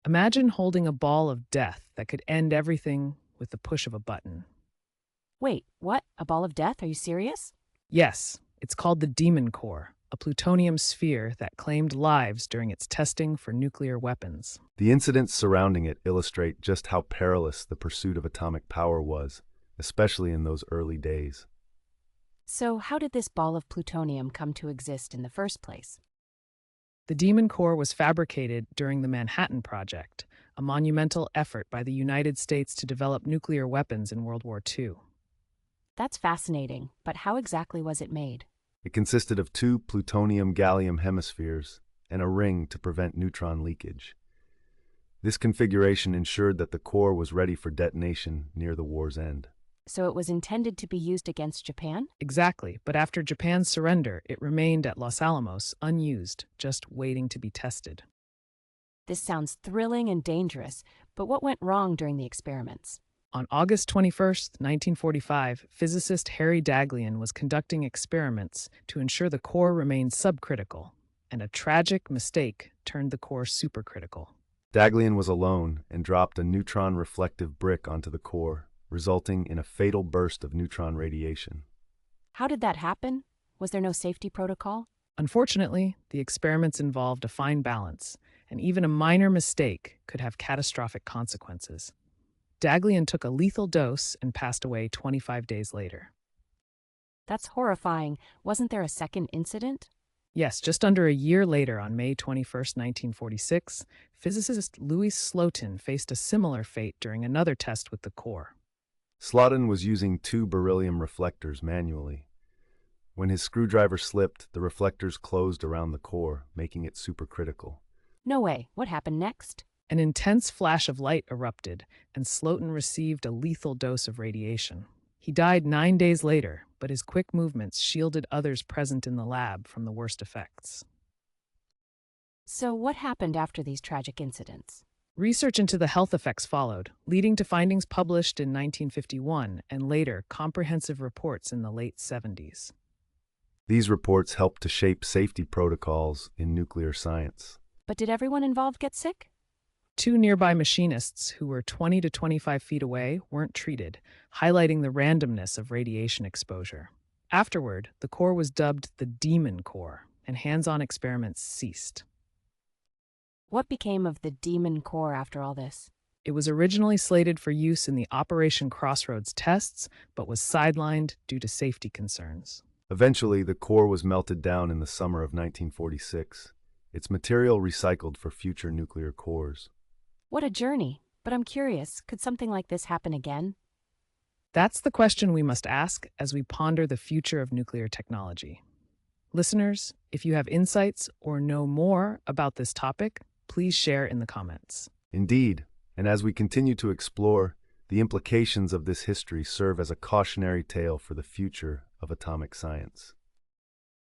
Imagine holding a ball of death that could end everything with the push of a button. Wait, what? A ball of death? Are you serious? Yes, it's called the Demon Core, a plutonium sphere that claimed lives during its testing for nuclear weapons. The incidents surrounding it illustrate just how perilous the pursuit of atomic power was, especially in those early days. So, how did this ball of plutonium come to exist in the first place? The Demon Core was fabricated during the Manhattan Project, a monumental effort by the United States to develop nuclear weapons in World War II. That's fascinating, but how exactly was it made? It consisted of two plutonium-gallium hemispheres and a ring to prevent neutron leakage. This configuration ensured that the core was ready for detonation near the war's end. So it was intended to be used against Japan? Exactly, but after Japan's surrender, it remained at Los Alamos unused, just waiting to be tested. This sounds thrilling and dangerous, but what went wrong during the experiments? On August 21st, 1945, physicist Harry Daghlian was conducting experiments to ensure the core remained subcritical, and a tragic mistake turned the core supercritical. Daghlian was alone and dropped a neutron-reflective brick onto the core, resulting in a fatal burst of neutron radiation. How did that happen? Was there no safety protocol? Unfortunately, the experiments involved a fine balance, and even a minor mistake could have catastrophic consequences. Daghlian took a lethal dose and passed away 25 days later. That's horrifying. Wasn't there a second incident? Yes, just under a year later, on May 21st, 1946, physicist Louis Slotin faced a similar fate during another test with the core. Slotin was using two beryllium reflectors manually. When his screwdriver slipped, the reflectors closed around the core, making it supercritical. No way. What happened next? An intense flash of light erupted, and Slotin received a lethal dose of radiation. He died 9 days later, but his quick movements shielded others present in the lab from the worst effects. So what happened after these tragic incidents? Research into the health effects followed, leading to findings published in 1951 and later comprehensive reports in the late 70s. These reports helped to shape safety protocols in nuclear science. But did everyone involved get sick? Two nearby machinists who were 20 to 25 feet away weren't treated, highlighting the randomness of radiation exposure. Afterward, the core was dubbed the Demon Core, and hands-on experiments ceased. What became of the Demon Core after all this? It was originally slated for use in the Operation Crossroads tests, but was sidelined due to safety concerns. Eventually, the core was melted down in the summer of 1946. Its material recycled for future nuclear cores. What a journey. But I'm curious, could something like this happen again? That's the question we must ask as we ponder the future of nuclear technology. Listeners, if you have insights or know more about this topic, please share in the comments. Indeed, and as we continue to explore, the implications of this history serve as a cautionary tale for the future of atomic science.